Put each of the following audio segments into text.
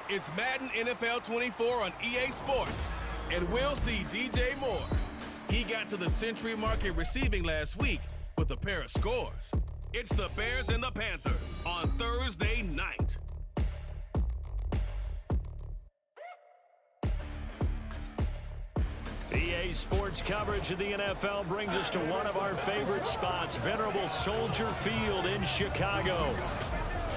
It's Madden NFL 24 on EA Sports, and we'll see DJ Moore. He got to the century mark in receiving last week with a pair of scores. It's the Bears and the Panthers on Thursday night. EA Sports coverage of the NFL brings us to one of our favorite spots, venerable Soldier Field in Chicago.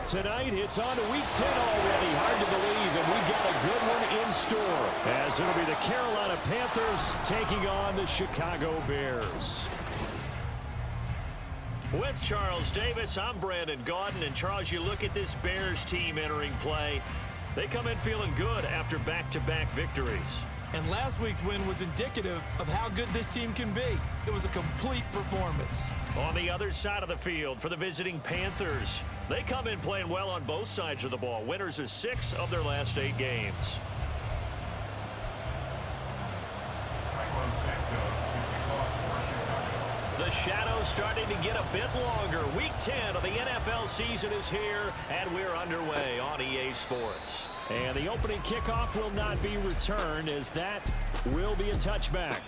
Tonight, it's on to Week 10 already. Hard to believe, and we've got a good one in store, as it'll be the Carolina Panthers taking on the Chicago Bears. With Charles Davis, I'm Brandon Gaudin, and Charles, you look at this Bears team entering play. They come in feeling good after back-to-back victories. And last week's win was indicative of how good this team can be. It was a complete performance. On the other side of the field for the visiting Panthers, they come in playing well on both sides of the ball. Winners of 6 of their last 8 games. The shadow's starting to get a bit longer. Week 10 of the NFL season is here, and we're underway on EA Sports. And the opening kickoff will not be returned, as that will be a touchback.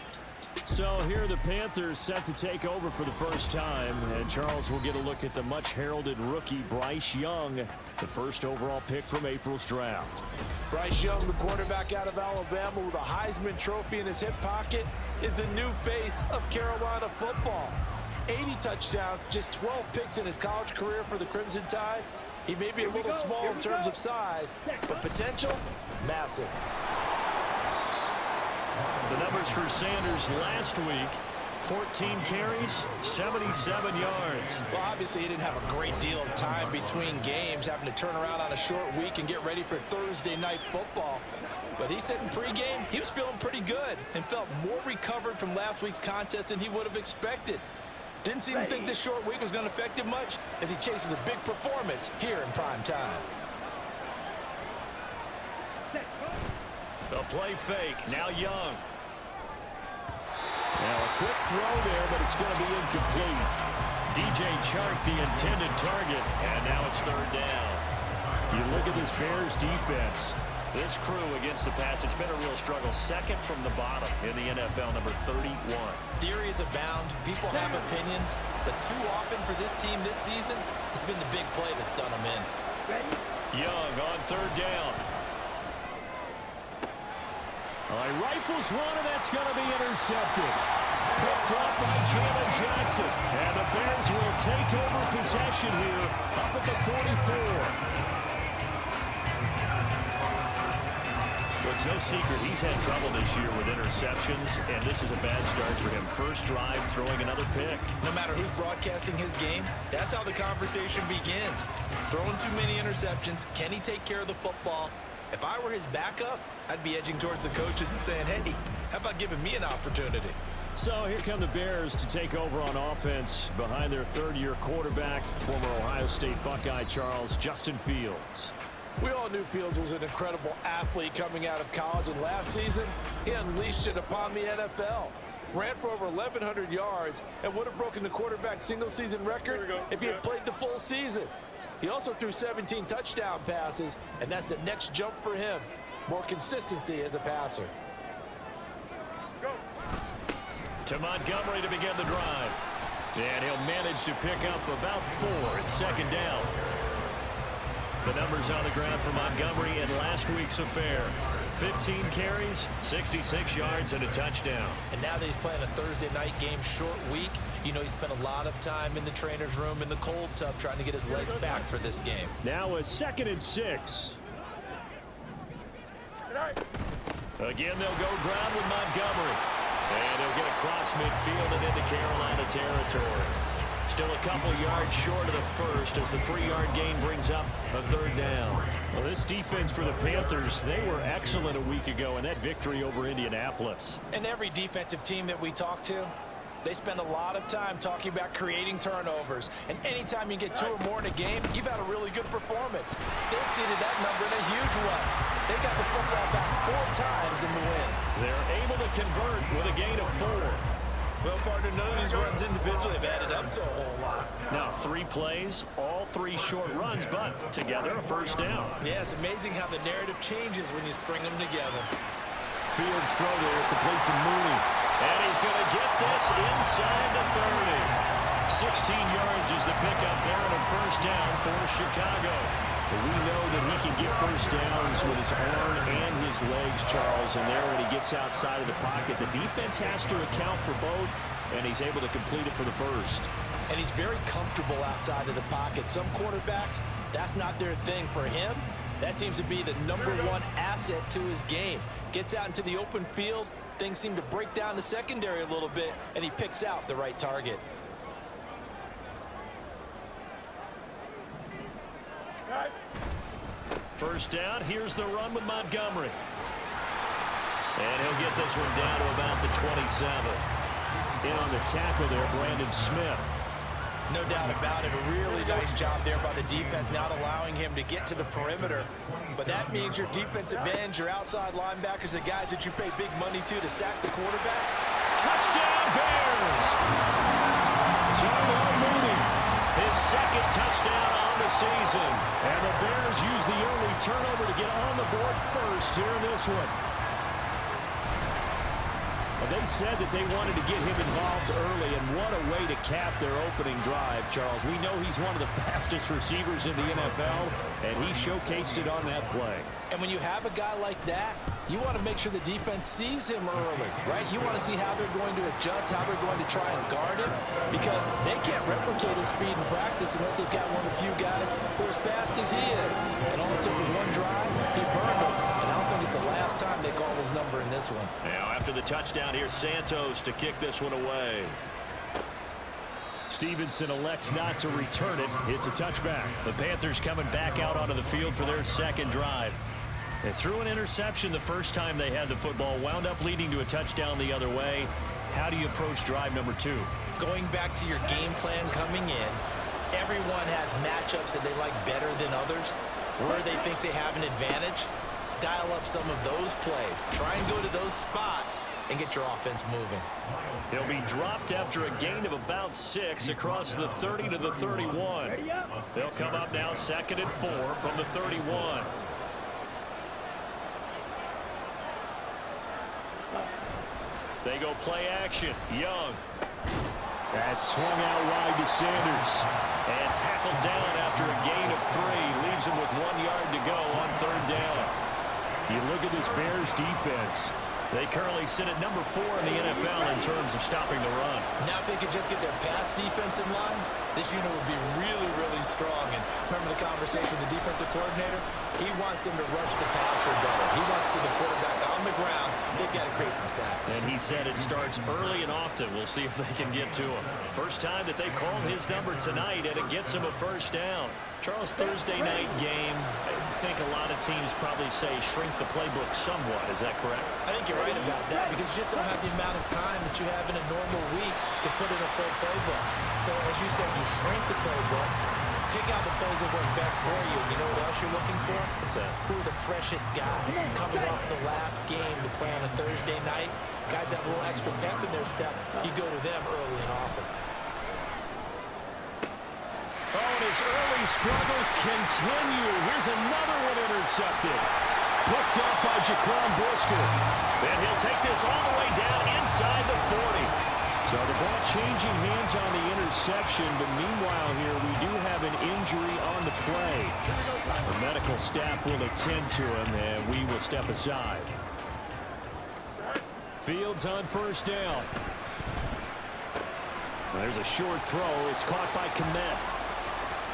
So here are the Panthers set to take over for the first time. And Charles will get a look at the much-heralded rookie Bryce Young, the first overall pick from April's draft. Bryce Young, the quarterback out of Alabama with a Heisman Trophy in his hip pocket, is the new face of Carolina football. 80 touchdowns, just 12 picks in his college career for the Crimson Tide. He may be a little small in terms of size, but potential, massive. The numbers for Sanders last week, 14 carries, 77 yards. Well, obviously he didn't have a great deal of time between games, having to turn around on a short week and get ready for Thursday night football. But he said in pregame he was feeling pretty good and felt more recovered from last week's contest than he would have expected. Didn't seem to think this short week was going to affect him much as he chases a big performance here in prime time. The play fake, now Young. Now a quick throw there, but it's going to be incomplete. DJ Chark, the intended target, and now it's third down. You look at this Bears defense. This crew against the pass, it's been a real struggle. Second from the bottom in the NFL, number 31. Theories abound. People have opinions. But too often for this team this season, it's been the big play that's done them in. Young on third down. He rifles one, and that's going to be intercepted. Picked up by Jalen Johnson. And the Bears will take over possession here up at the 44. It's no secret he's had trouble this year with interceptions, and this is a bad start for him. First drive, throwing another pick. No matter who's broadcasting his game, that's how the conversation begins. Throwing too many interceptions, can he take care of the football? If I were his backup, I'd be edging towards the coaches and saying, hey, how about giving me an opportunity? So here come the Bears to take over on offense behind their third-year quarterback, former Ohio State Buckeye Charles Justin Fields. We all knew Fields was an incredible athlete coming out of college, and last season, he unleashed it upon the NFL. Ran for over 1,100 yards and would have broken the quarterback single-season record if he had played the full season. He also threw 17 touchdown passes, and that's the next jump for him. More consistency as a passer. Go. To Montgomery to begin the drive. And he'll manage to pick up about 4 at second down. The numbers on the ground for Montgomery in last week's affair. 15 carries, 66 yards, and a touchdown. And now that he's playing a Thursday night game, short week, you know he spent a lot of time in the trainer's room in the cold tub trying to get his legs back for this game. Now a 2nd and 6. Again, they'll go ground with Montgomery. And he'll get across midfield and into Carolina territory. Still a couple yards short of the first as the 3-yard gain brings up a third down. Well, this defense for the Panthers, they were excellent a week ago in that victory over Indianapolis. And every defensive team that we talk to, they spend a lot of time talking about creating turnovers. And anytime you get 2 or more in a game, you've had a really good performance. They exceeded that number in a huge way. They got the football back 4 times in the win. They're able to convert with a gain of 4. Well, partner, none of these runs individually have added up to a whole lot. Now 3 plays, all 3 short runs, but together a first down. Yeah, it's amazing how the narrative changes when you string them together. Fields throw there, complete to Mooney. And he's going to get this inside the 30. 16 yards is the pickup there on a first down for Chicago. But we know that he can get first downs with his arm and his legs, Charles. And there, when he gets outside of the pocket, the defense has to account for both, and he's able to complete it for the first. And he's very comfortable outside of the pocket. Some quarterbacks, that's not their thing. For him, that seems to be the #1 asset to his game. Gets out into the open field, things seem to break down the secondary a little bit, and he picks out the right target. First down, here's the run with Montgomery. And he'll get this one down to about the 27. In on the tackle there, Brandon Smith. No doubt about it. A really nice job there by the defense, not allowing him to get to the perimeter. But that means your defensive ends, your outside linebackers, the guys that you pay big money to sack the quarterback. Touchdown, Bears! Darnell Mooney, his second touchdown on the season. And the Bears use the early turnover to get on the board first here in this one. They said that they wanted to get him involved early, and what a way to cap their opening drive, Charles. We know he's one of the fastest receivers in the NFL, and he showcased it on that play. And when you have a guy like that, you want to make sure the defense sees him early, right? You want to see how they're going to adjust, how they're going to try and guard him, because they can't replicate his speed in practice unless they've got one of the few guys who are as fast as he is. And all it took was one drive, he burned him. And I don't think it's the last time they call his number in this one. Now, after the touchdown, here's Santos to kick this one away. Stevenson elects not to return it. It's a touchback. The Panthers coming back out onto the field for their second drive. They threw an interception the first time they had the football, wound up leading to a touchdown the other way. How do you approach drive number 2? Going back to your game plan coming in, everyone has matchups that they like better than others, where they think they have an advantage. Dial up some of those plays. Try and go to those spots and get your offense moving. He'll be dropped after a gain of about 6 across the 30 to the 31. They'll come up now 2nd and 4 from the 31. They go play action. Young. That's swung out wide to Sanders. And tackled down after a gain of 3. Leaves him with 1 yard to go on 3rd down. You look at this Bears defense. They currently sit at number 4 in the NFL in terms of stopping the run. Now, if they could just get their pass defense in line, this unit would be really, really strong. And remember the conversation with the defensive coordinator? He wants them to rush the passer better. He wants to see the quarterback on the ground. They've got to create some sacks. And he said it starts early and often. We'll see if they can get to him. First time that they've called his number tonight, and it gets him a first down. Charles, Thursday night game, I think a lot of teams probably say shrink the playbook somewhat. Is that correct? I think you're right about that, because you just don't have the amount of time that you have in a normal week to put in a full playbook. So, as you said, you shrink the playbook, pick out the plays that work best for you. You know what else you're looking for? What's that? Who are the freshest guys coming off the last game to play on a Thursday night? Guys have a little extra pep in their step. You go to them early and often. Oh, and his early struggles continue. Here's another one intercepted. Picked up by Jaquan Brisker. And he'll take this all the way down inside the 40. So the ball changing hands on the interception, but meanwhile here we do have an injury on the play. The medical staff will attend to him, and we will step aside. Fields on first down. There's a short throw. It's caught by Kmet.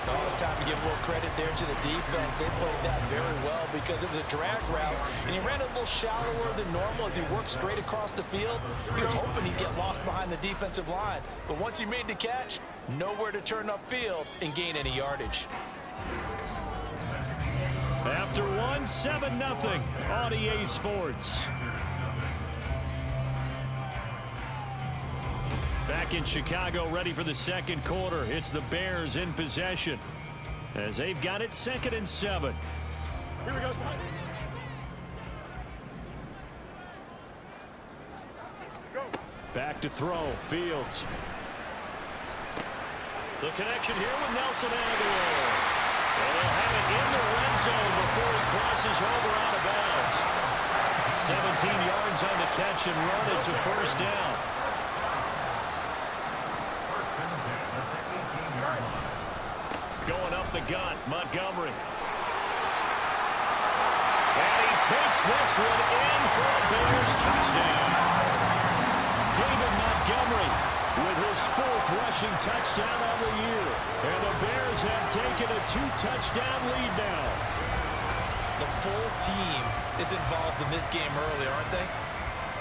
Oh, it's time to give a little credit there to the defense. They played that very well because it was a drag route, and he ran a little shallower than normal as he worked straight across the field. He was hoping he'd get lost behind the defensive line, but once he made the catch, nowhere to turn upfield and gain any yardage. After 1, 7-0 on EA Sports. Back in Chicago, ready for the second quarter. It's the Bears in possession as they've got it 2nd and 7. Here we go. Go. Back to throw. Fields. The connection here with Nelson Aguilar. And they'll have it in the red zone before he crosses over out of bounds. 17 yards on the catch and run. It's a first down. Going up the gut, Montgomery. And he takes this one in for a Bears touchdown. David Montgomery with his 4th rushing touchdown on the year. And the Bears have taken a 2-touchdown lead now. The full team is involved in this game early, aren't they?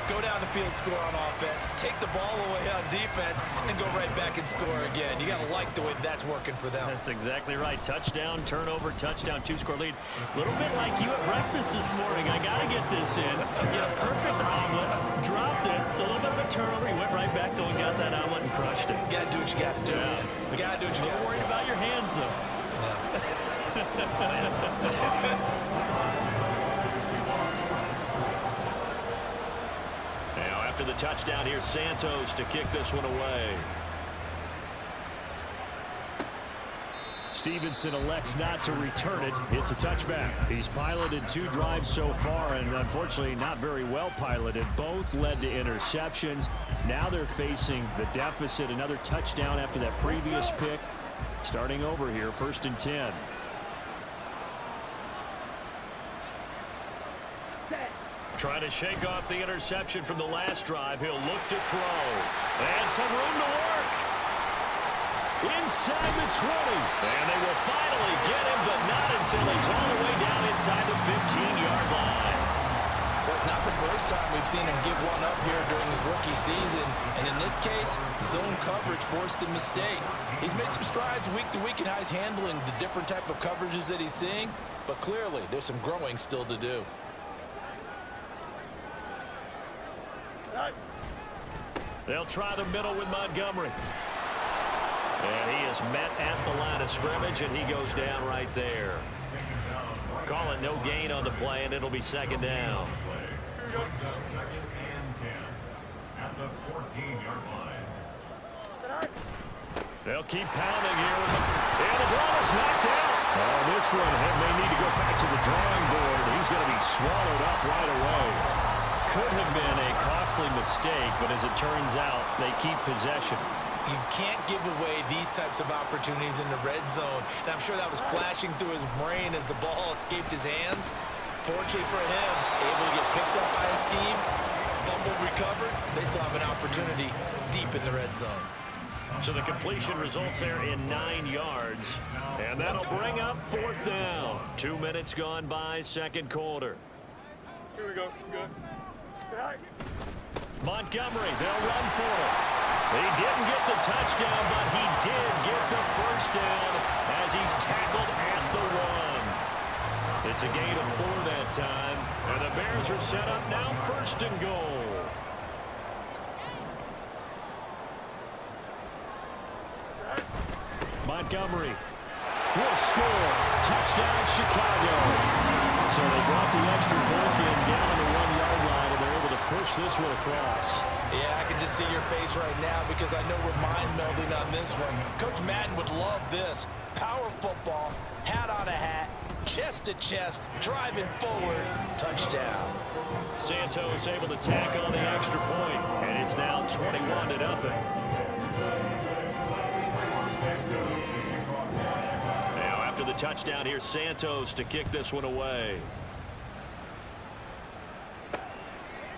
Go down the field, score on offense, take the ball away on defense, and go right back and score again. You got to like the way that's working for them. That's exactly right. Touchdown, turnover, touchdown, 2-score lead. A little bit like you at breakfast this morning. I got to get this in. Perfect omelet. Dropped it. It's a little bit of a turnover. He went right back though and got that omelet and crushed it. Got to do what you got to do. Yeah. You got to do what you got to do. Don't worry about your hands, though. Now, after the touchdown, here's Santos to kick this one away. Stevenson elects not to return it. It's a touchback. He's piloted 2 drives so far, and unfortunately not very well piloted. Both led to interceptions. Now they're facing the deficit. Another touchdown after that previous pick. Starting over here, 1st and 10. Trying to shake off the interception from the last drive. He'll look to throw. And some room to work. Inside the 20. And they will finally get him, but not until he's all the way down inside the 15-yard line. Well, it's not the first time we've seen him give one up here during his rookie season. And in this case, zone coverage forced the mistake. He's made some strides week to week in how he's handling the different type of coverages that he's seeing. But clearly, there's some growing still to do. They'll try the middle with Montgomery. And he is met at the line of scrimmage, and he goes down right there. Call it no gain on the play, and it'll be 2nd down. At the 14-yard line. They'll keep pounding here. And the ball is knocked out. Oh, this one may need to go back to the drawing board. He's going to be swallowed up right away. Could have been a costly mistake, but as it turns out, they keep possession. You can't give away these types of opportunities in the red zone. And I'm sure that was flashing through his brain as the ball escaped his hands. Fortunately for him, able to get picked up by his team, fumble recovered. They still have an opportunity deep in the red zone. So the completion results there in 9 yards. And that'll bring up 4th down. 2 minutes gone by, 2nd quarter. Here we go. Good. Montgomery, they'll run for it. He didn't get the touchdown, but he did get the first down as he's tackled at the 1. It's a gain of 4 that time, and the Bears are set up now 1st and goal. Montgomery will score. Touchdown, Chicago. So they brought the extra point in down to the 1-yard line, and they're able to push this one across. Yeah, I can just see your face right now because I know we're mind-melding on this one. Coach Madden would love this. Power football, hat on a hat, chest to chest, driving forward, touchdown. Santos able to tack on the extra point, and it's now 21-0. Now after the touchdown, here's Santos to kick this one away.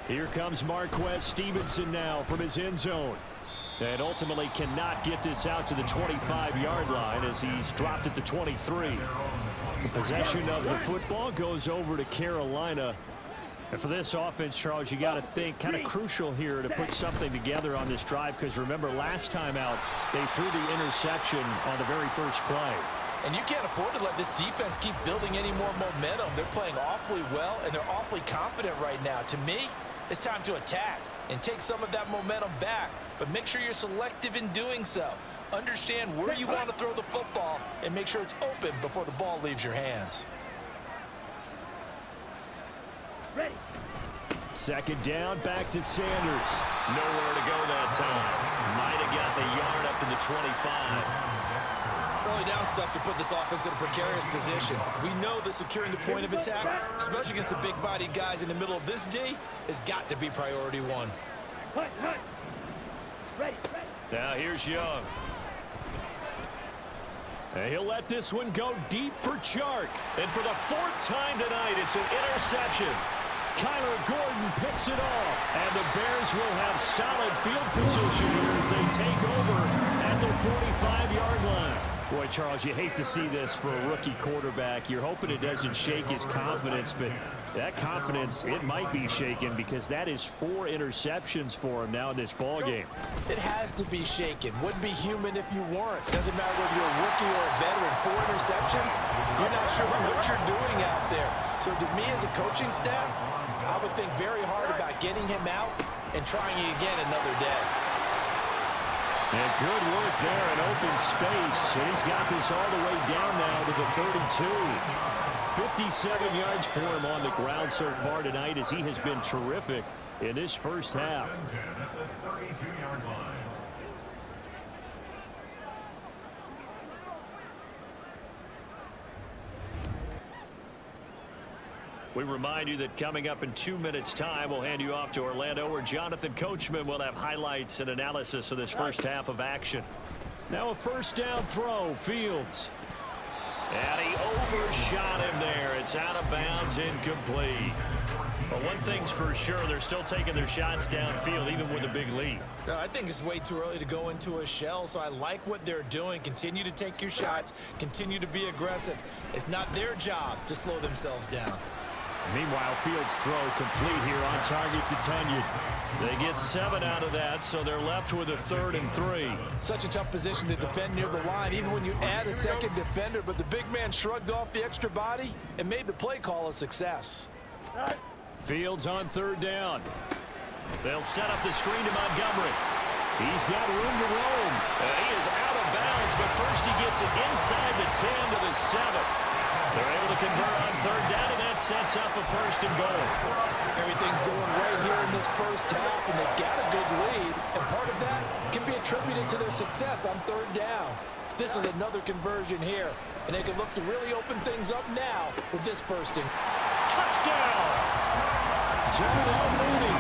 Here comes Marquez Stevenson now from his end zone. And ultimately cannot get this out to the 25-yard line as he's dropped at the 23. The possession of the football goes over to Carolina. And for this offense, Charles, you got to think kind of crucial here to put something together on this drive, because remember last time out they threw the interception on the very first play. And you can't afford to let this defense keep building any more momentum. They're playing awfully well, and they're awfully confident right now. To me, it's time to attack and take some of that momentum back, but make sure you're selective in doing so. Understand where you want to throw the football and make sure it's open before the ball leaves your hands. Second down, back to Sanders. Nowhere to go that time. Might have got the yard up to the 25. Early down stuff to put this offense in a precarious position. We know that securing the point of attack, especially against the big-bodied guys in the middle of this D, has got to be priority one. Now here's Young. And he'll let this one go deep for Chark. And for the fourth time tonight, it's an interception. Kyler Gordon picks it off. And the Bears will have solid field position here as they take over at the 45-yard line. Boy, Charles, you hate to see this for a rookie quarterback. You're hoping it doesn't shake his confidence, but that confidence, it might be shaken because that is 4 interceptions for him now in this ball game. It has to be shaken. Wouldn't be human if you weren't. Doesn't matter whether you're a rookie or a veteran. 4 interceptions, you're not sure what you're doing out there. So to me as a coaching staff, I would think very hard about getting him out and trying it again another day. And good work there in open space. And he's got this all the way down now to the 32. 57 yards for him on the ground so far tonight as he has been terrific in this first half. We remind you that coming up in 2 minutes' time, we'll hand you off to Orlando, where Jonathan Coachman will have highlights and analysis of this first half of action. Now a first down throw, Fields. And he overshot him there. It's out of bounds, incomplete. But one thing's for sure, they're still taking their shots downfield, even with a big lead. I think it's way too early to go into a shell, so I like what they're doing. Continue to take your shots. Continue to be aggressive. It's not their job to slow themselves down. Meanwhile, Fields' throw complete here on target to Tunyon. They get 7 out of that, so they're left with a 3rd and 3. Such a tough position to defend near the line, even when you add a second defender, but the big man shrugged off the extra body and made the play call a success. Fields on 3rd down. They'll set up the screen to Montgomery. He's got room to roam. He is out of bounds, but first he gets it inside the 10 to the 7. They're able to convert on 3rd down, and that sets up a 1st and goal. Everything's going right here in this first half, and they've got a good lead, and part of that can be attributed to their success on 3rd downs. This is another conversion here, and they can look to really open things up now with this 1st and touchdown! Darnell Mooney,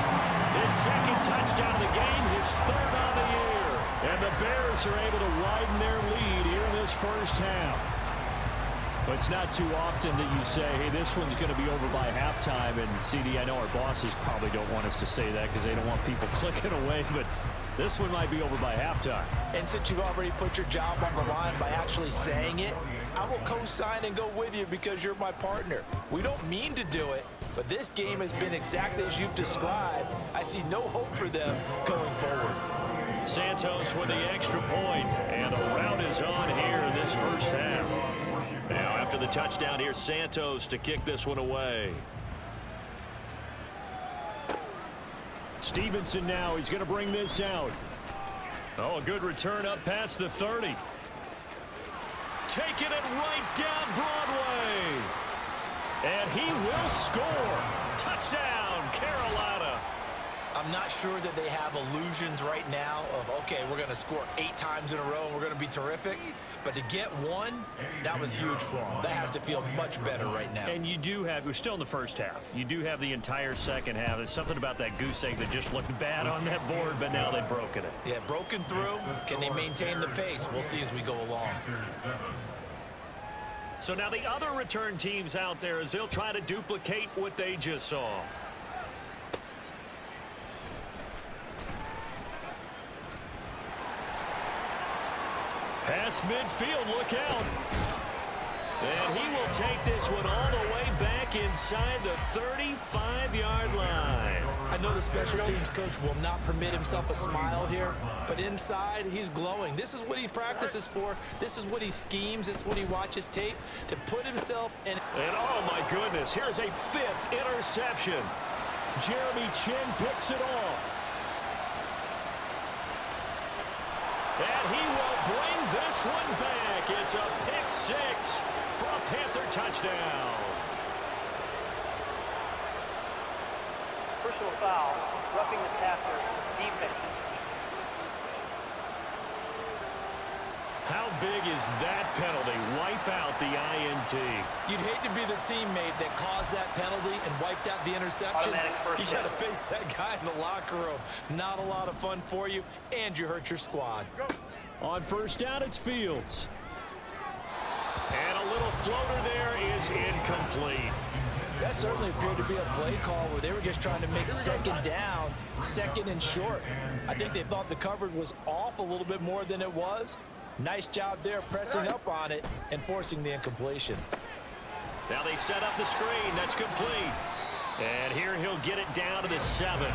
his 2nd touchdown of the game, his 3rd on the year. And the Bears are able to widen their lead here in this first half. But it's not too often that you say, hey, this one's going to be over by halftime. And, CD, I know our bosses probably don't want us to say that because they don't want people clicking away. But this one might be over by halftime. And since you've already put your job on the line by actually saying it, I will co-sign and go with you because you're my partner. We don't mean to do it, but this game has been exactly as you've described. I see no hope for them going forward. Santos with the extra point, and the round is on here in this first half. Now, after the touchdown, here's Santos to kick this one away. Stevenson now, he's going to bring this out. Oh, a good return up past the 30. Taking it right down Broadway. And he will score. Touchdown, Carolina. I'm not sure that they have illusions right now of, okay, we're going to score 8 times in a row and we're going to be terrific. But to get one, that was huge for them. That has to feel much better right now. And you do have, we're still in the first half. You do have the entire second half. There's something about that goose egg that just looked bad on that board, but now they've broken it. Yeah, broken through. Can they maintain the pace? We'll see as we go along. So now the other return teams out there as they'll try to duplicate what they just saw. Past midfield, look out. And he will take this one all the way back inside the 35-yard line. I know the special teams coach will not permit himself a smile here, but inside he's glowing. This is what he practices for. This is what he schemes. This is what he watches tape to put himself in. And oh my goodness, here's a 5th interception. Jeremy Chin picks it off. And he will bring this one back. It's a pick 6 for a Panther touchdown. personal foul, roughing the passer, defense. How big is that penalty? Wipe out the INT. You'd hate to be the teammate that caused that penalty and wiped out the interception. You got to face that guy in the locker room. Not a lot of fun for you, and you hurt your squad. On first down, it's Fields. And a little floater there is incomplete. That certainly appeared to be a play call where they were just trying to make second down, second and short. I think they thought the coverage was off a little bit more than it was. Nice job there pressing up on it and forcing the incompletion. Now they set up the screen. That's complete. And here he'll get it down to the 7.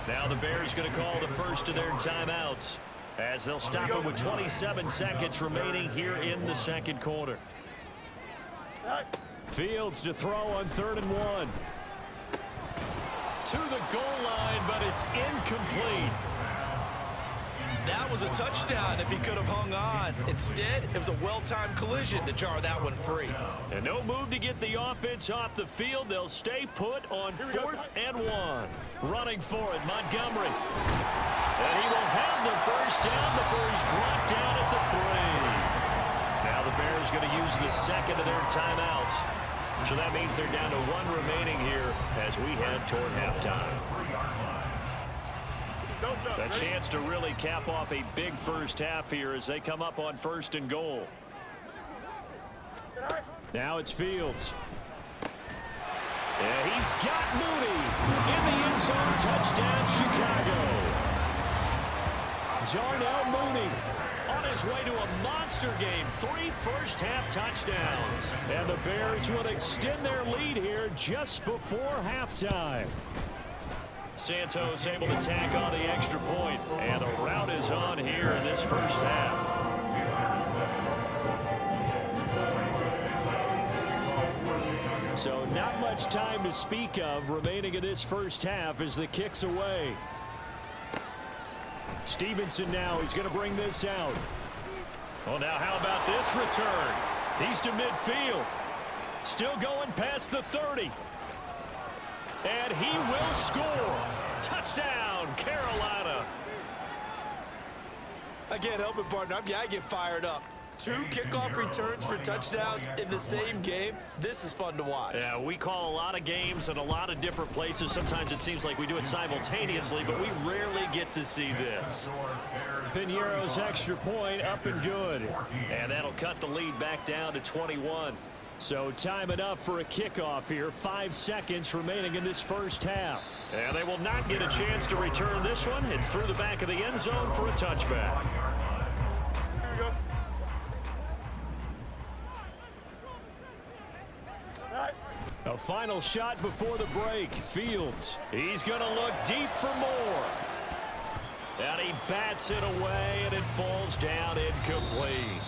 Now the Bears going to call the first of their timeouts as they'll stop it with 27 seconds remaining here in the second quarter. Fields to throw on 3rd and 1. To the goal line, but it's incomplete. That was a touchdown if he could have hung on. Instead, it was a well-timed collision to jar that one free. And no move to get the offense off the field. They'll stay put on 4th and 1. Running for it, Montgomery. And he will have the first down before he's brought down at the 3. Now the Bears going to use the second of their timeouts. So that means they're down to 1 remaining here as we head toward halftime. A chance to really cap off a big first half here as they come up on 1st and goal. Now it's Fields. Yeah, he's got Mooney in the end zone. Touchdown, Chicago. Darnell Mooney on his way to a monster game. 3 first-half touchdowns. And the Bears will extend their lead here just before halftime. Santos able to tack on the extra point, and the route is on here in this first half. So not much time to speak of remaining in this first half as the kick's away. Stevenson now, he's going to bring this out. Well, now how about this return? He's to midfield. Still going past the 30. And he will score. Touchdown, Carolina. Again, help it, partner. I get fired up. 2 kickoff returns for touchdowns in the same game. This is fun to watch. Yeah, we call a lot of games in a lot of different places. Sometimes it seems like we do it simultaneously, but we rarely get to see this. Piñeiro's extra point up and good. And that'll cut the lead back down to 21. So time enough for a kickoff here. 5 seconds remaining in this first half. And they will not get a chance to return this one. It's through the back of the end zone for a touchback. Here we go. A final shot before the break. Fields. He's going to look deep for more. And he bats it away, and it falls down incomplete.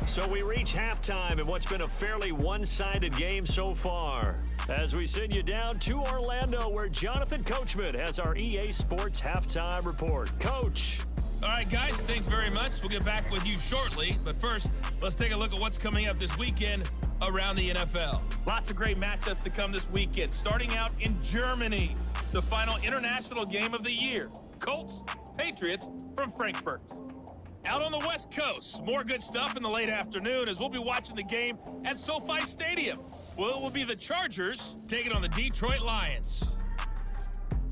So we reach halftime in what's been a fairly one-sided game so far. As we send you down to Orlando, where Jonathan Coachman has our EA Sports Halftime Report. Coach. All right, guys, thanks very much. We'll get back with you shortly. But first, let's take a look at what's coming up this weekend around the NFL. Lots of great matchups to come this weekend. Starting out in Germany, the final international game of the year. Colts, Patriots from Frankfurt. Out on the West Coast, more good stuff in the late afternoon as we'll be watching the game at SoFi Stadium. Well, it will be the Chargers taking on the Detroit Lions.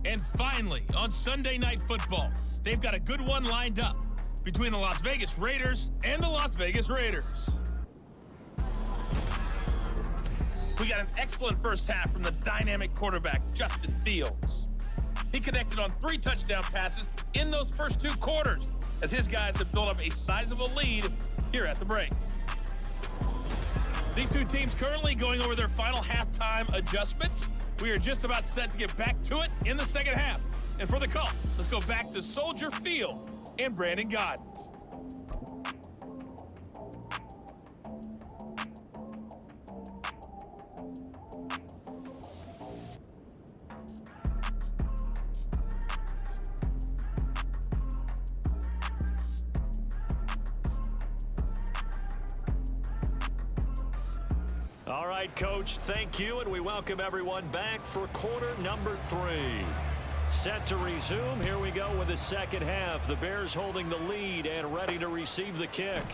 And finally, on Sunday Night Football, they've got a good one lined up between the Las Vegas Raiders and the Las Vegas Raiders. We got an excellent first half from the dynamic quarterback, Justin Fields. He connected on 3 touchdown passes in those first 2 quarters as his guys have built up a sizable lead here at the break. These 2 teams currently going over their final halftime adjustments. We are just about set to get back to it in the second half. And for the call, let's go back to Soldier Field and Brandon Godden. All right. right, Coach. Thank you, and we welcome everyone back for quarter number 3. Set to resume. Here we go with the second half. The Bears holding the lead and ready to receive the kick.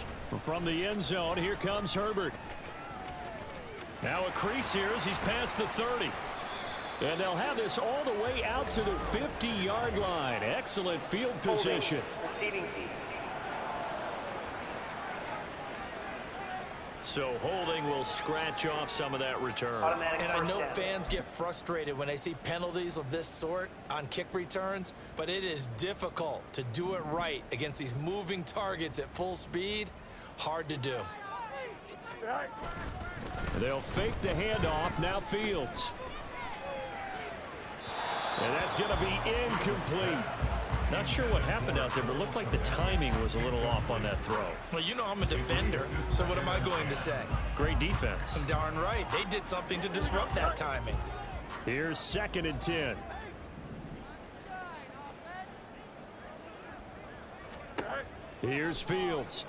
From the end zone, here comes Herbert. Now a crease here as he's past the 30. And they'll have this all the way out to the 50-yard line. Excellent field position. Receiving team. So holding will scratch off some of that return. Automatic And I first know down. fans get frustrated when they see penalties of this sort on kick returns, but it is difficult to do it right against these moving targets at full speed. Hard to do. They'll fake the handoff. Now Fields. And that's going to be incomplete. Not sure what happened out there, but looked like the timing was a little off on that throw. Well, you know I'm a defender, so what am I going to say? Great defense. Darn right. They did something to disrupt that timing. Here's 2nd and 10. Here's Fields.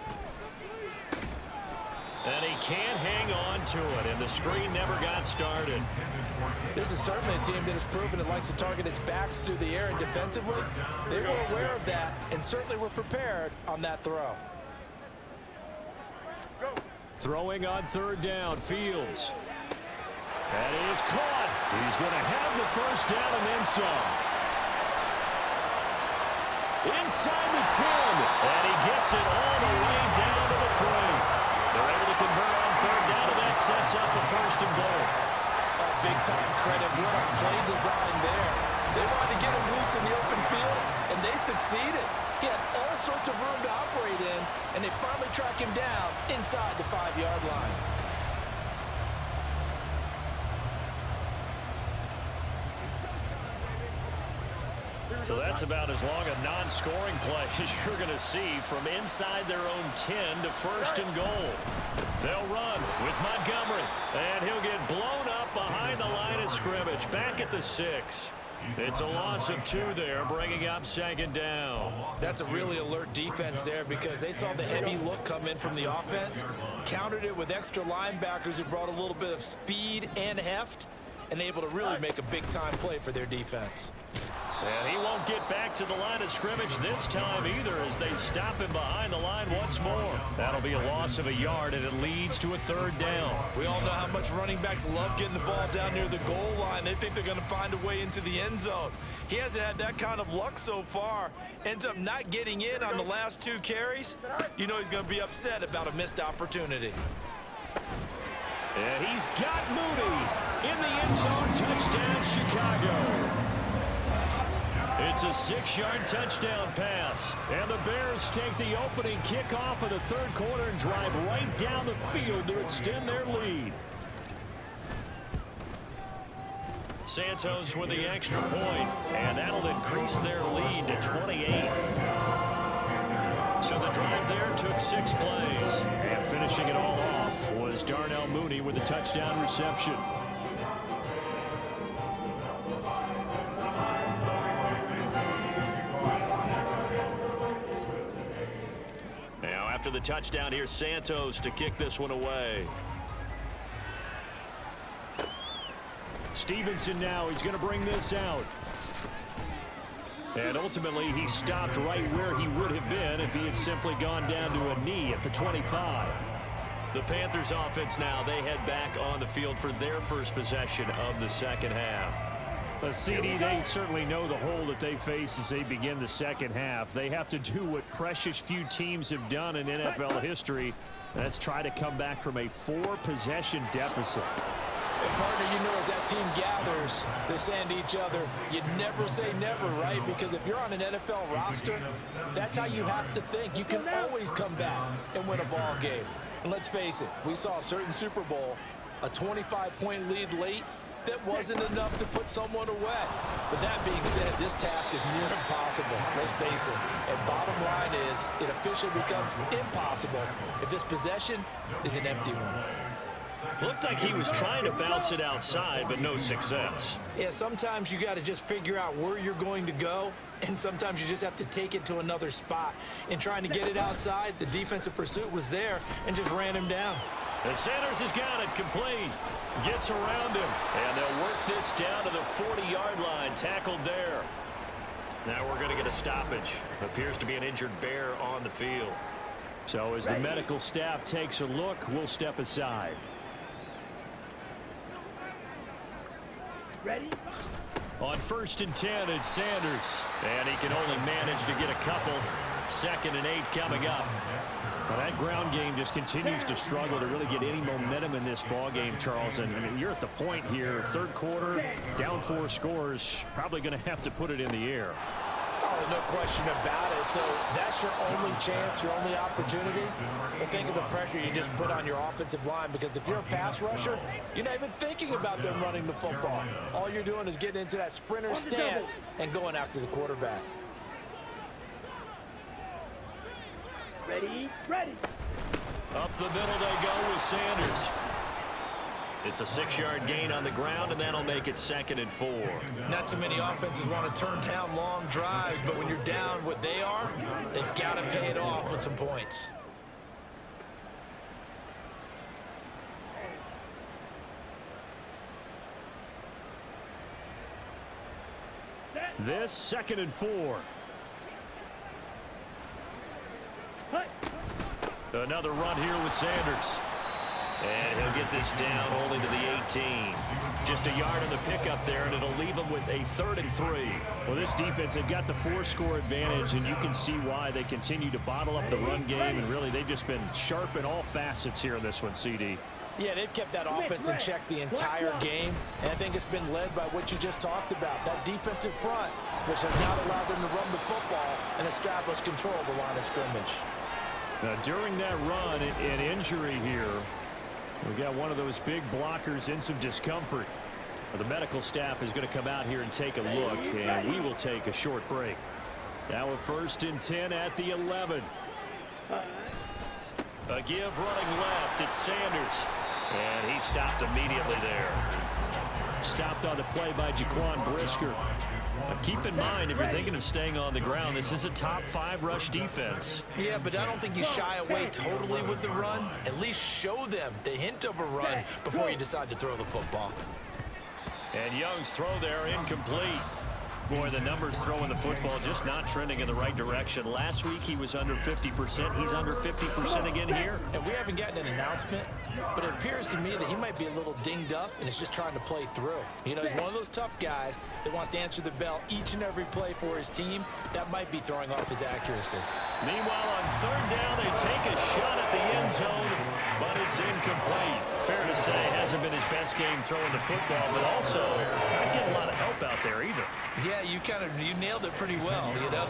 And he can't hang on to it, and the screen never got started. This is certainly a team that has proven it likes to target its backs through the air and defensively. They were aware of that and certainly were prepared on that throw. Throwing on 3rd down, Fields. That is caught. He's going to have the first down and then some. Inside the 10. And he gets it all the way down to the 3. They're able to convert on 3rd down, and that sets up a 1st and goal. Big-time credit. What a play design there. They wanted to get him loose in the open field, and they succeeded. He had all sorts of room to operate in, and they finally track him down inside the 5-yard line. So that's about as long a non-scoring play as you're going to see from inside their own 10 to 1st and goal. They'll run with Montgomery, and he'll get blown up behind the line of scrimmage, back at the 6. It's a loss of 2 there, bringing up 2nd down. That's a really alert defense there because they saw the heavy look come in from the offense, countered it with extra linebackers who brought a little bit of speed and heft, and able to really make a big-time play for their defense. And he won't get back to the line of scrimmage this time either as they stop him behind the line once more. That'll be a loss of a yard, and it leads to a 3rd down. We all know how much running backs love getting the ball down near the goal line. They think they're going to find a way into the end zone. He hasn't had that kind of luck so far. Ends up not getting in on the last 2 carries. You know he's going to be upset about a missed opportunity. And he's got Mooney in the end zone. Touchdown, Chicago. It's a 6-yard touchdown pass. And the Bears take the opening kickoff of the 3rd quarter and drive right down the field to extend their lead. Santos with the extra point, and that'll increase their lead to 28. So the drive there took 6 plays. And finishing it all off was Darnell Mooney with a touchdown reception. After the touchdown, here's Santos to kick this one away. Stevenson now, he's going to bring this out. And ultimately, he stopped right where he would have been if he had simply gone down to a knee at the 25. The Panthers offense now, they head back on the field for their first possession of the second half. CD, they certainly know the hole that they face as they begin the second half. They have to do what precious few teams have done in NFL history. That's try to come back from a 4-possession deficit. And partner, you know, as that team gathers, they're saying to each other, you never say never, right? Because if you're on an NFL roster, that's how you have to think. You can always come back and win a ball game. And let's face it, we saw a certain Super Bowl, a 25-point lead late, that wasn't enough to put someone away. But that being said, this task is near impossible, let's face it. And bottom line is, it officially becomes impossible if this possession is an empty one. Looked like he was trying to bounce it outside, but no success. Yeah, sometimes you got to just figure out where you're going to go, and sometimes you just have to take it to another spot. In trying to get it outside, the defensive pursuit was there and just ran him down. And Sanders has got it complete. Gets around him. And they'll work this down to the 40-yard line. Tackled there. Now we're going to get a stoppage. Appears to be an injured bear on the field. So as the medical staff takes a look, we'll step aside. Ready? On 1st and 10, it's Sanders. And he can only manage to get a couple. 2nd and 8 coming up. Well, that ground game just continues to struggle to really get any momentum in this ball game, Charles. And I mean, you're at the point here, 3rd quarter, down 4 scores, probably going to have to put it in the air. Oh, no question about it. So that's your only chance, your only opportunity. But think of the pressure you just put on your offensive line, because if you're a pass rusher, you're not even thinking about them running the football. All you're doing is getting into that sprinter stance and going after the quarterback. Ready? Ready. Up the middle they go with Sanders. It's a 6-yard gain on the ground, and that'll make it 2nd and 4. Not too many offenses want to turn down long drives, but when you're down what they are, they've got to pay it off with some points. This 2nd and 4. Another run here with Sanders. And he'll get this down only to the 18. Just a yard on the pickup there, and it'll leave him with a 3rd and 3. Well, this defense, they've got the 4-score advantage, and you can see why they continue to bottle up the run game. And really, they've just been sharp in all facets here in this one, CD. Yeah, they've kept that offense in check the entire game, and I think it's been led by what you just talked about, that defensive front, which has not allowed them to run the football and establish control of the line of scrimmage. Now, during that run, an injury here, we got one of those big blockers in some discomfort. The medical staff is going to come out here and take a look, and we will take a short break. Now a 1st and 10 at the 11. A give running left. It's Sanders. And he stopped immediately there. Stopped on the play by Jaquan Brisker. Now keep in mind, if you're thinking of staying on the ground, this is a top 5 rush defense. Yeah, but I don't think you shy away totally with the run. At least show them the hint of a run before you decide to throw the football. And Young's throw there incomplete. Boy, the numbers throwing the football just not trending in the right direction. Last week he was under 50%. He's under 50% again here. And we haven't gotten an announcement, but it appears to me that he might be a little dinged up and is just trying to play through. You know, he's one of those tough guys that wants to answer the bell each and every play for his team. That might be throwing off his accuracy. Meanwhile, on 3rd down, they take a shot at the end zone, but it's incomplete. Fair to say, hasn't been his best game throwing the football, but also not getting a lot of help out there either. Yeah, you nailed it pretty well, you know.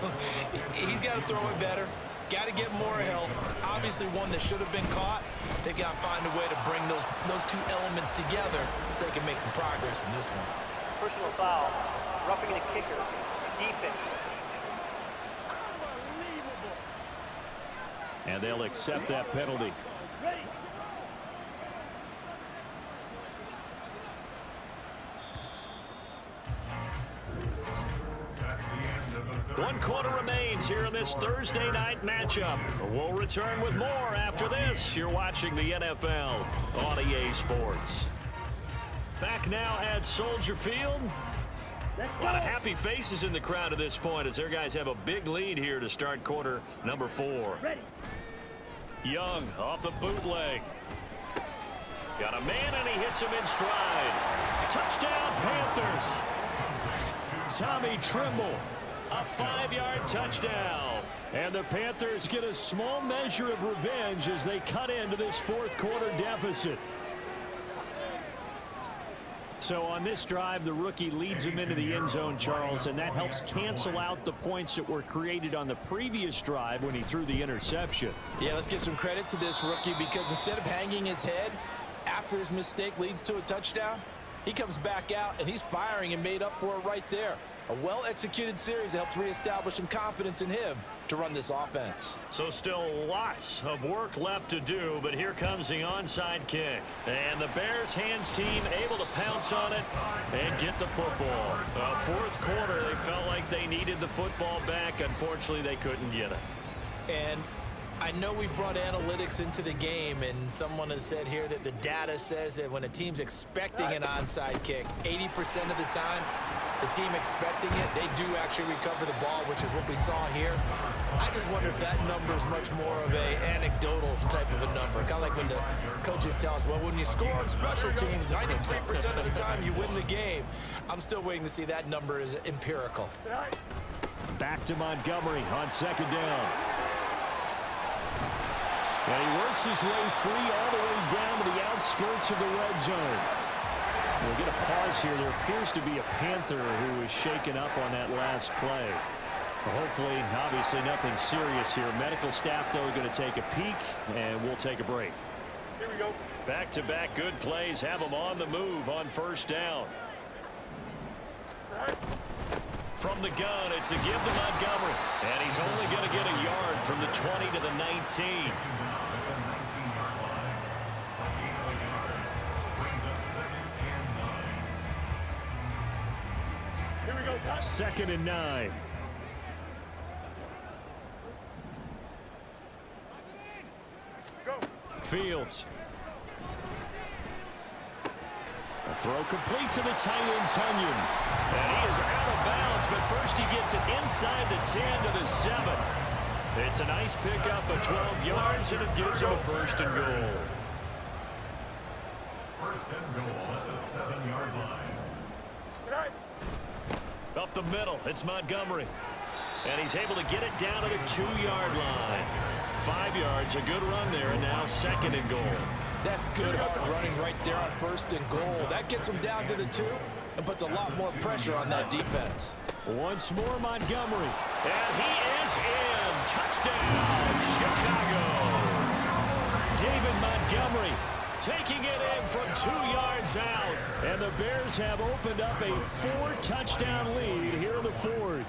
He's got to throw it better. Got to get more help. Obviously one that should have been caught. They've got to find a way to bring those two elements together so they can make some progress in this one. Personal foul. Roughing the kicker. Defense. And they'll accept that penalty. Ready. One quarter remains here in this Thursday night matchup. We'll return with more after this. You're watching the NFL on EA Sports. Back now at Soldier Field. A lot of happy faces in the crowd at this point as their guys have a big lead here to start quarter number 4. Ready. Young off the bootleg. Got a man and he hits him in stride. Touchdown Panthers. Tommy Trimble. A 5-yard touchdown. And the Panthers get a small measure of revenge as they cut into this 4th quarter deficit. So on this drive, the rookie leads him into the end zone, Charles, and that helps cancel out the points that were created on the previous drive when he threw the interception. Yeah, let's give some credit to this rookie, because instead of hanging his head after his mistake leads to a touchdown, he comes back out and he's firing and made up for it right there. A well-executed series that helps reestablish some confidence in him to run this offense. So still lots of work left to do, but here comes the onside kick. And the Bears hands team able to pounce on it and get the football. 4th quarter, they felt like they needed the football back. Unfortunately, they couldn't get it. And I know we've brought analytics into the game, and someone has said here that the data says that when a team's expecting an onside kick, 80% of the time, the team expecting it, they do actually recover the ball, which is what we saw here. I just wonder if that number is much more of a anecdotal type of a number. Kind of like when the coaches tell us, well, when you score on special teams, 93% of the time you win the game. I'm still waiting to see that number is empirical. Back to Montgomery on second down. And he works his way free all the way down to the outskirts of the red zone. We'll get a pause here. There appears to be a Panther who is shaken up on that last play. Hopefully, obviously nothing serious here. Medical staff, though, going to take a peek, and we'll take a break. Here we go. Back-to-back good plays have them on the move on first down. From the gun, it's a give to Montgomery. And he's only going to get a yard from the 20 to the 19. Here we go, son. 2nd and 9. Go. Fields. A throw complete to the tight end, Tunyon. And he is out of bounds, but first he gets it inside the 10 to the 7. It's a nice pickup of 12 yards, and it gives him a 1st and goal. 1st and goal at the 7-yard line. Up the middle, it's Montgomery. And he's able to get it down to the 2-yard line. 5 yards, a good run there, and now 2nd and goal. That's good hard running right there on 1st and goal. That gets him down to the 2 and puts a lot more pressure on that defense. Once more, Montgomery. And he is in. Touchdown, Chicago. David Montgomery taking it in from 2 yards out. And the Bears have opened up a 4-touchdown lead here in the 4th.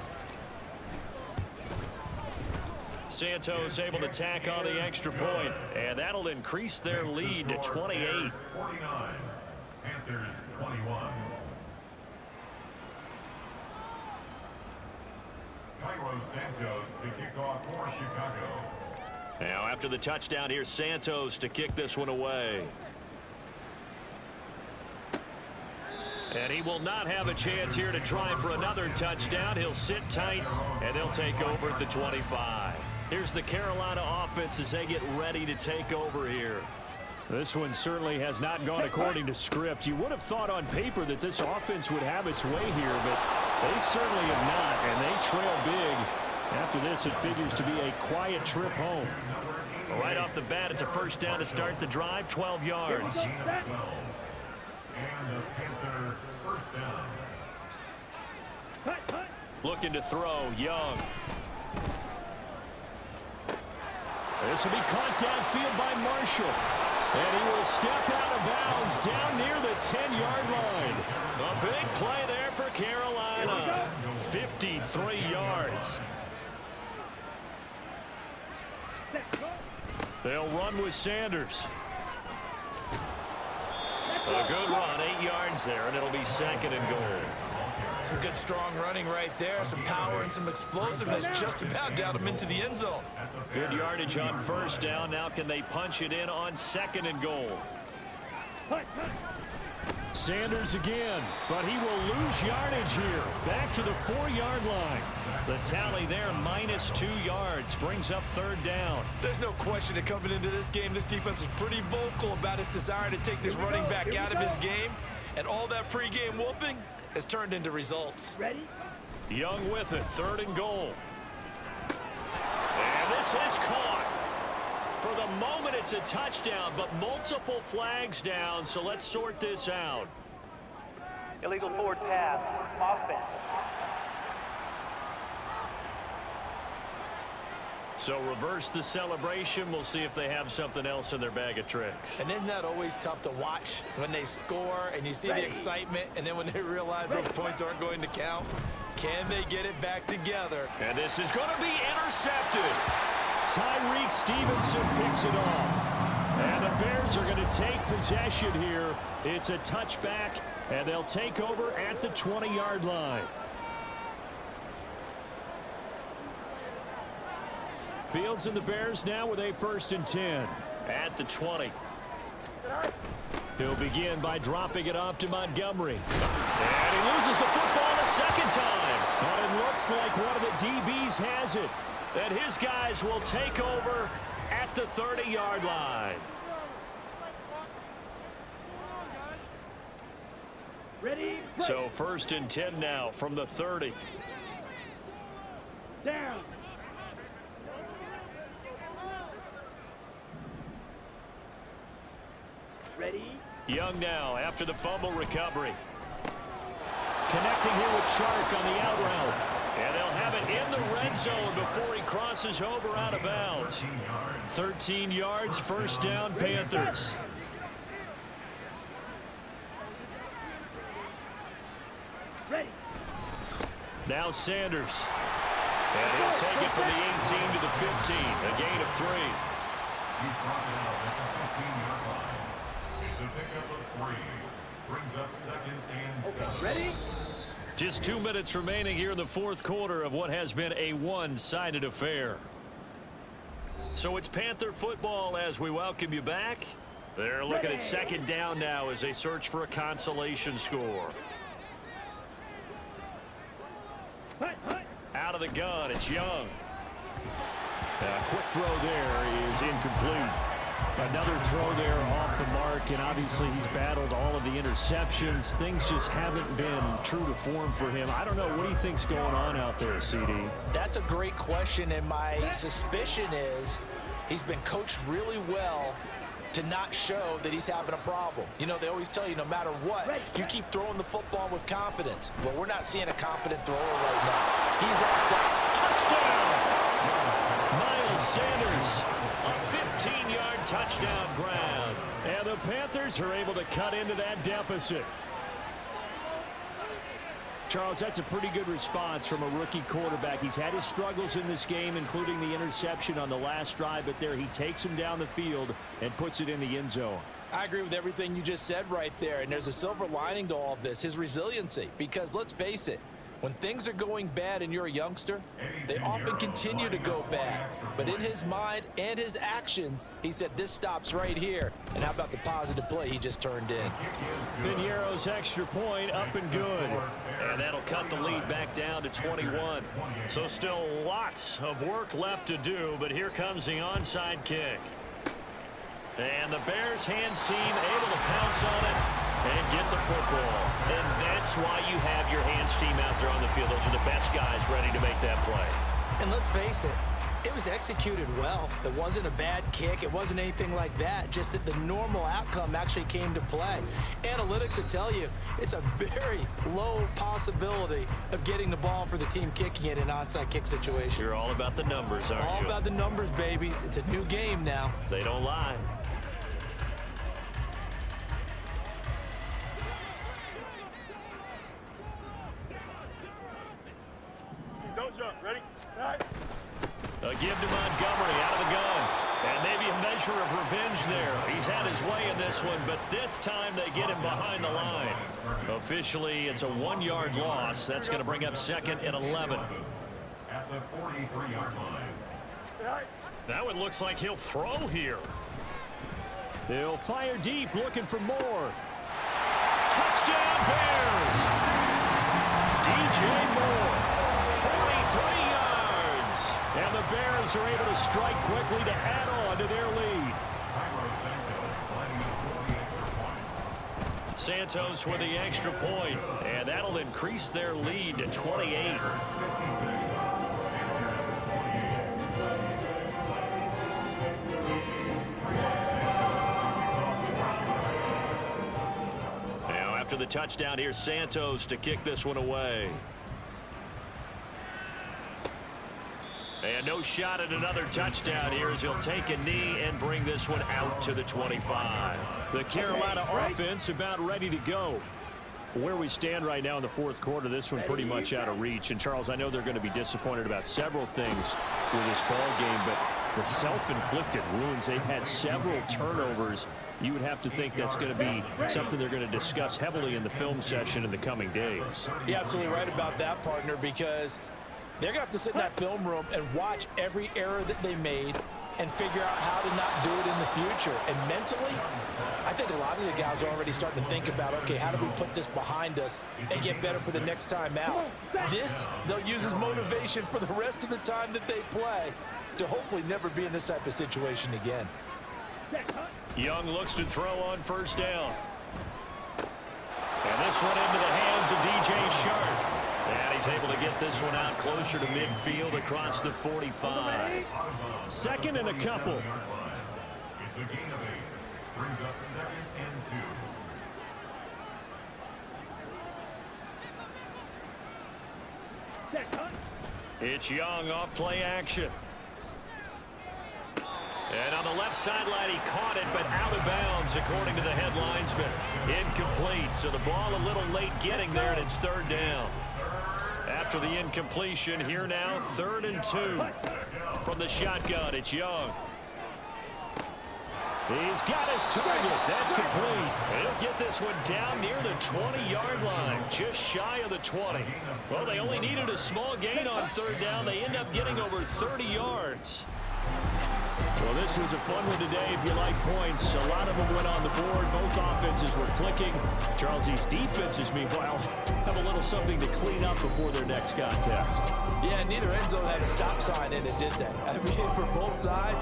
Santos able to tack on the extra point, and that'll increase their lead to 28. 49, Panthers 21. Cairo Santos to kick off for Chicago. Now after the touchdown, here's Santos to kick this one away. And he will not have a chance here to try for another touchdown. He'll sit tight, and they'll take over at the 25. Here's the Carolina offense as they get ready to take over here. This one certainly has not gone according to script. You would have thought on paper that this offense would have its way here, but they certainly have not, and they trail big. After this, it figures to be a quiet trip home. Right off the bat, it's a 1st down to start the drive, 12 yards. And the Panther 1st down. Looking to throw, Young. This will be caught downfield by Marshall. And he will step out of bounds down near the 10-yard line. A big play there for Carolina. 53 yards. They'll run with Sanders. A good run, 8 yards there, and it'll be 2nd and goal. Some good strong running right there, some power and some explosiveness, just about got him into the end zone. Good yardage on 1st down. Now can they punch it in on 2nd and goal? Sanders again, but he will lose yardage here. Back to the 4-yard line. The tally there, -2 yards, brings up 3rd down. There's no question that coming into this game, this defense was pretty vocal about its desire to take this running back out of his game, and all that pregame wolfing has turned into results. Ready? Young with it, 3rd and goal. And this is caught. For the moment, it's a touchdown, but multiple flags down, so let's sort this out. Illegal forward pass. Offense. So reverse the celebration. We'll see if they have something else in their bag of tricks. And isn't that always tough to watch when they score and you see the excitement, and then when they realize those points aren't going to count? Can they get it back together? And this is going to be intercepted. Tyreek Stevenson picks it off. And the Bears are going to take possession here. It's a touchback, and they'll take over at the 20-yard line. Fields and the Bears now with a 1st and 10 at the 20. He'll begin by dropping it off to Montgomery. And he loses the football a second time. And it looks like one of the DBs has it. And his guys will take over at the 30-yard line. Ready? So 1st and 10 now from the 30. Down. Ready? Young now after the fumble recovery. Connecting here with Chark on the out route. And they'll have it in the red zone before he crosses over out of bounds. 13 yards, 1st down, Panthers. Ready? Now Sanders. And he'll take it from the 18 to the 15. A gain of 3. He's brought it out at the 15-yard line. It's a pickup of 3. Brings up 2nd and 7. Ready? Just 2 minutes remaining here in the 4th quarter of what has been a one-sided affair. So it's Panther football as we welcome you back. They're looking at 2nd down now as they search for a consolation score. Out of the gun, it's Young. A quick throw there is incomplete. Another throw there off the mark, and obviously he's battled all of the interceptions. Things just haven't been true to form for him. I don't know. What do you think's going on out there, CD? That's a great question, and my suspicion is he's been coached really well to not show that he's having a problem. You know, they always tell you no matter what, you keep throwing the football with confidence. Well, we're not seeing a confident thrower right now. He's off the touchdown. Miles Sanders, a 15-yard touchdown grab. And the Panthers are able to cut into that deficit. Charles, that's a pretty good response from a rookie quarterback. He's had his struggles in this game, including the interception on the last drive, but there he takes him down the field and puts it in the end zone. I agree with everything you just said right there, and there's a silver lining to all of this, his resiliency, because let's face it, when things are going bad and you're a youngster, they often continue to go bad. But in his mind and his actions, he said this stops right here. And how about the positive play he just turned in? Piñeiro's extra point up and good. And that'll cut the lead back down to 21. So still lots of work left to do, but here comes the onside kick. And the Bears hands team able to pounce on it and get the football. And that's why you have your hands team out there on the field. Those are the best guys ready to make that play. And let's face it, it was executed well. It wasn't a bad kick. It wasn't anything like that. Just that the normal outcome actually came to play. Analytics will tell you it's a very low possibility of getting the ball for the team kicking it in an onside kick situation. You're all about the numbers, aren't you? All about the numbers, baby. It's a new game now. They don't lie. Don't jump. Ready? All right. A give to Montgomery out of the gun. And maybe a measure of revenge there. He's had his way in this one, but this time they get him behind the line. Officially, it's a 1-yard loss. That's going to bring up 2nd and 11. At the 43-yard line. Now it looks like he'll throw here. They'll fire deep, looking for more. Touchdown, Bears! DJ Moore, 43 yards. And the Bears are able to strike quickly to add on to their lead. Santos with the extra point, and that'll increase their lead to 28. After the touchdown, here's Santos to kick this one away. And no shot at another touchdown here as he'll take a knee and bring this one out to the 25. The Carolina offense about ready to go. Where we stand right now in the 4th quarter, this one pretty much out of reach. And Charles, I know they're going to be disappointed about several things with this ball game, but the self-inflicted wounds, they've had several turnovers. You would have to think that's going to be something they're going to discuss heavily in the film session in the coming days. You're absolutely right about that, partner, because They're going to have to sit in that film room and watch every error that they made and figure out how to not do it in the future. And mentally, I think a lot of the guys are already starting to think about, okay, how do we put this behind us and get better for the next time out? This, they'll use as motivation for the rest of the time that they play to hopefully never be in this type of situation again. Young looks to throw on first down. And this one into the hands of DJ Shark. And he's able to get this one out closer to midfield across the 45. Second and a couple. It's a gain of 8. Brings up 2nd and 2. It's Young off play action. And on the left sideline, he caught it, but out of bounds, according to the head linesman. Incomplete, so the ball a little late getting there, and it's third down. After the incompletion, here now, 3rd and 2. From the shotgun, it's Young. He's got his target. That's complete. He'll get this one down near the 20-yard line, just shy of the 20. Well, they only needed a small gain on 3rd down. They end up getting over 30 yards. Well, this was a fun one today if you like points. A lot of them went on the board. Both offenses were clicking. Charles, these defenses, meanwhile, have a little something to clean up before their next contest. Yeah, neither end zone had a stop sign in it, did they? I mean, for both sides,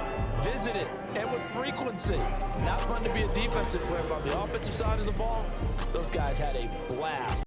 visit it, and with frequency. Not fun to be a defensive player, but on the offensive side of the ball, those guys had a blast.